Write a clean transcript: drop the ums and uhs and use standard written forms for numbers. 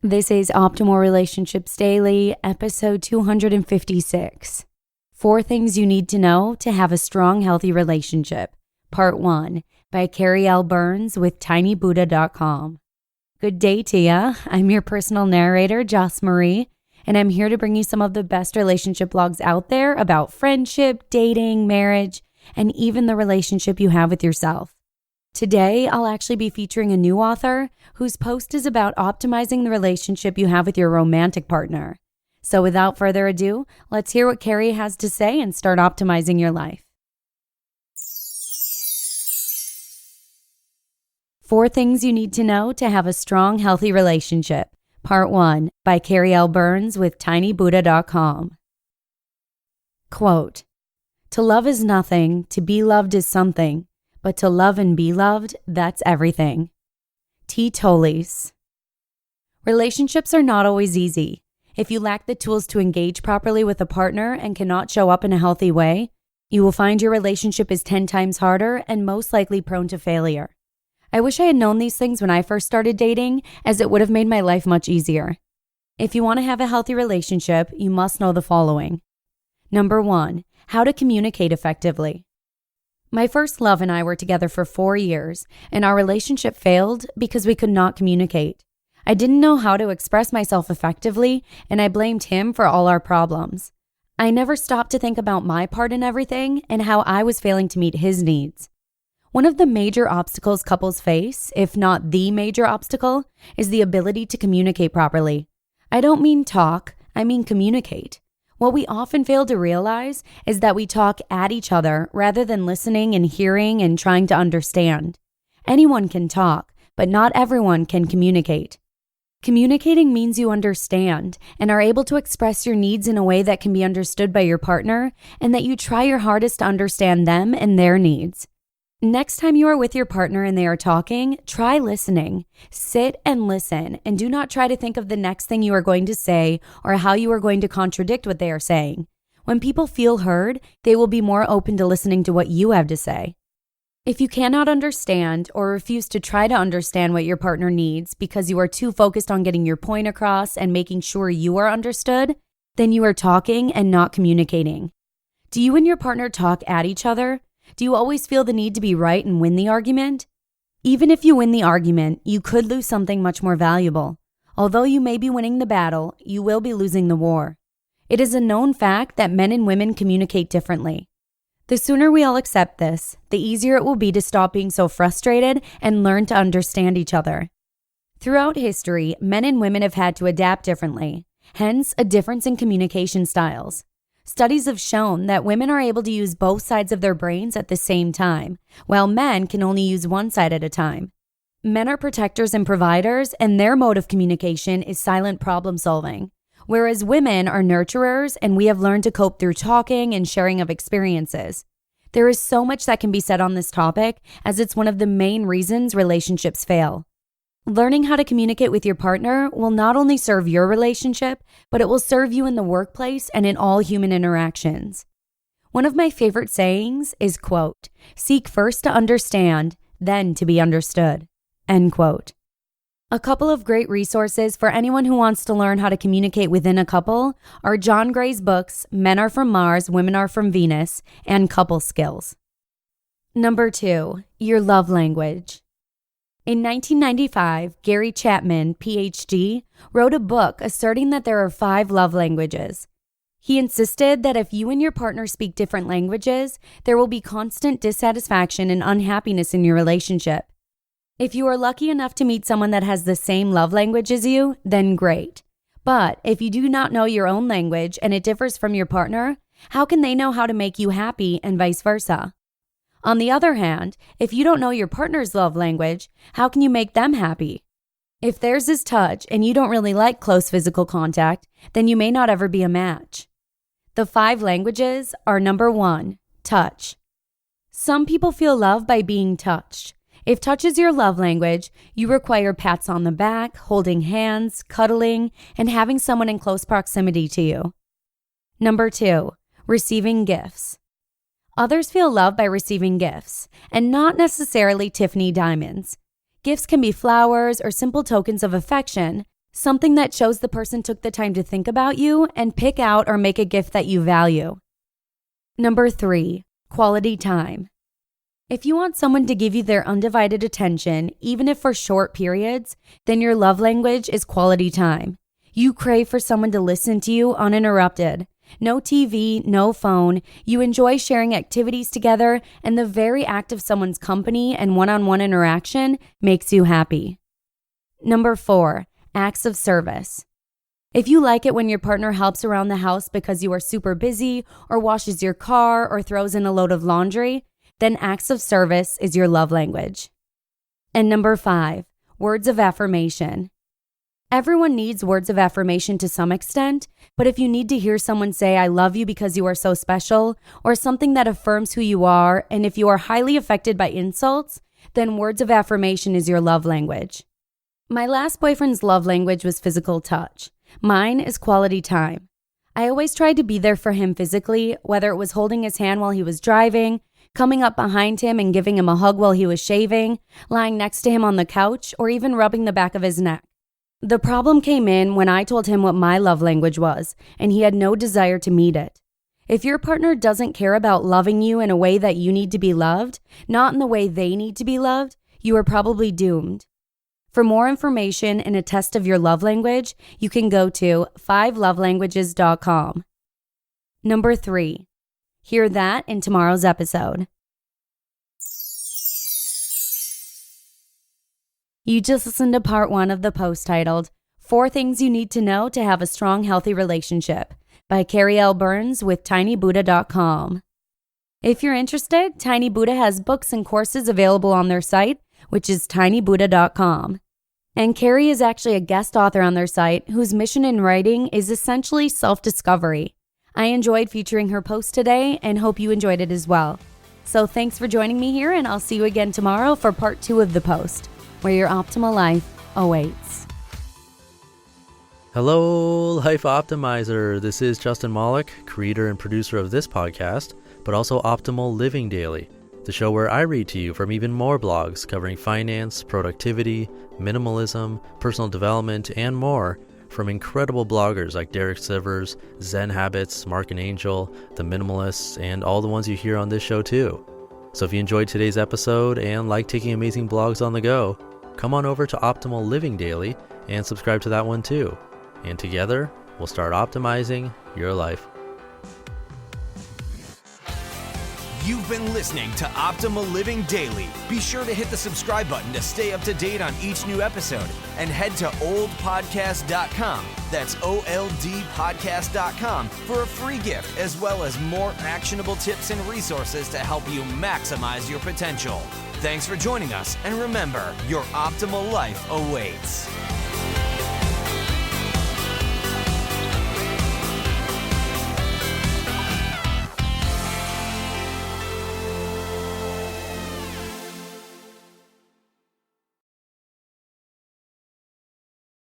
This is Optimal Relationships Daily, episode 256. 4 Things You Need to Know to Have a Strong, Healthy Relationship, Part 1, by Carrie L with tinybuddha.com. Good day to ya. I'm your personal narrator, Joss Marie, and I'm here to bring you some of the best relationship blogs out there about friendship, dating, marriage, and even the relationship you have with yourself. Today, I'll actually be featuring a new author whose post is about optimizing the relationship you have with your romantic partner. So without further ado, let's hear what Carrie has to say and start optimizing your life. 4 Things You Need to Know to Have a Strong, Healthy Relationship, Part 1, by Carrie L with tinybuddha.com. Quote, "To love is nothing, to be loved is something. But to love and be loved, that's everything." T. Tolles. Relationships are not always easy. If you lack the tools to engage properly with a partner and cannot show up in a healthy way, you will find your relationship is 10 times harder and most likely prone to failure. I wish I had known these things when I first started dating, as it would have made my life much easier. If you want to have a healthy relationship, you must know the following. Number 1, how to communicate effectively. My first love and I were together for 4 years, and our relationship failed because we could not communicate. I didn't know how to express myself effectively, and I blamed him for all our problems. I never stopped to think about my part in everything and how I was failing to meet his needs. One of the major obstacles couples face, if not the major obstacle, is the ability to communicate properly. I don't mean talk, I mean communicate. What we often fail to realize is that we talk at each other rather than listening and hearing and trying to understand. Anyone can talk, but not everyone can communicate. Communicating means you understand and are able to express your needs in a way that can be understood by your partner, and that you try your hardest to understand them and their needs. Next time you are with your partner and they are talking, try listening. Sit and listen, and do not try to think of the next thing you are going to say or how you are going to contradict what they are saying. When people feel heard, they will be more open to listening to what you have to say. If you cannot understand or refuse to try to understand what your partner needs because you are too focused on getting your point across and making sure you are understood, then you are talking and not communicating. Do you and your partner talk at each other? Do you always feel the need to be right and win the argument? Even if you win the argument, you could lose something much more valuable. Although you may be winning the battle, you will be losing the war. It is a known fact that men and women communicate differently. The sooner we all accept this, the easier it will be to stop being so frustrated and learn to understand each other. Throughout history, men and women have had to adapt differently, hence a difference in communication styles. Studies have shown that women are able to use both sides of their brains at the same time, while men can only use one side at a time. Men are protectors and providers, and their mode of communication is silent problem solving, whereas women are nurturers, and we have learned to cope through talking and sharing of experiences. There is so much that can be said on this topic, as it's one of the main reasons relationships fail. Learning how to communicate with your partner will not only serve your relationship, but it will serve you in the workplace and in all human interactions. One of my favorite sayings is, quote, "Seek first to understand, then to be understood," end quote. A couple of great resources for anyone who wants to learn how to communicate within a couple are John Gray's books, Men Are From Mars, Women Are From Venus, and Couple Skills. Number 2, your love language. In 1995, Gary Chapman, PhD, wrote a book asserting that there are 5 love languages. He insisted that if you and your partner speak different languages, there will be constant dissatisfaction and unhappiness in your relationship. If you are lucky enough to meet someone that has the same love language as you, then great. But if you do not know your own language and it differs from your partner, how can they know how to make you happy and vice versa? On the other hand, if you don't know your partner's love language, how can you make them happy? If theirs is touch and you don't really like close physical contact, then you may not ever be a match. The 5 languages are: number 1, touch. Some people feel love by being touched. If touch is your love language, you require pats on the back, holding hands, cuddling, and having someone in close proximity to you. Number 2, receiving gifts. Others feel love by receiving gifts, and not necessarily Tiffany diamonds. Gifts can be flowers or simple tokens of affection, Something that shows the person took the time to think about you and pick out or make a gift that you value. Number 3, quality time. If you want someone to give you their undivided attention, even if for short periods, then your love language is quality time. You crave for someone to listen to you uninterrupted. No TV, no phone. You enjoy sharing activities together, and the very act of someone's company and one-on-one interaction makes you happy. Number 4, acts of service. If you like it when your partner helps around the house because you are super busy, or washes your car, or throws in a load of laundry, then acts of service is your love language. And number 5, words of affirmation. Everyone needs words of affirmation to some extent, but if you need to hear someone say, "I love you because you are so special," or something that affirms who you are, and if you are highly affected by insults, then words of affirmation is your love language. My last boyfriend's love language was physical touch. Mine is quality time. I always tried to be there for him physically, whether it was holding his hand while he was driving, coming up behind him and giving him a hug while he was shaving, lying next to him on the couch, or even rubbing the back of his neck. The problem came in when I told him what my love language was, and he had no desire to meet it. If your partner doesn't care about loving you in a way that you need to be loved, not in the way they need to be loved, you are probably doomed. For more information and a test of your love language, you can go to 5lovelanguages.com. Number 3, hear that in tomorrow's episode. You just listened to part 1 of the post titled, 4 Things You Need to Know to Have a Strong, Healthy Relationship by Carrie L. with tinybuddha.com. If you're interested, Tiny Buddha has books and courses available on their site, which is tinybuddha.com. And Carrie is actually a guest author on their site whose mission in writing is essentially self-discovery. I enjoyed featuring her post today and hope you enjoyed it as well. So thanks for joining me here, and I'll see you again tomorrow for part 2 of the post, where your optimal life awaits. Hello, Life Optimizer. This is Justin Malik, creator and producer of this podcast, but also Optimal Living Daily, the show where I read to you from even more blogs covering finance, productivity, minimalism, personal development, and more from incredible bloggers like Derek Sivers, Zen Habits, Mark and Angel, The Minimalists, and all the ones you hear on this show too. So if you enjoyed today's episode and like taking amazing blogs on the go, come on over to Optimal Living Daily and subscribe to that one too. And together, we'll start optimizing your life. You've been listening to Optimal Living Daily. Be sure to hit the subscribe button to stay up to date on each new episode, and head to oldpodcast.com, that's OLDpodcast.com, for a free gift as well as more actionable tips and resources to help you maximize your potential. Thanks for joining us, and remember, your optimal life awaits.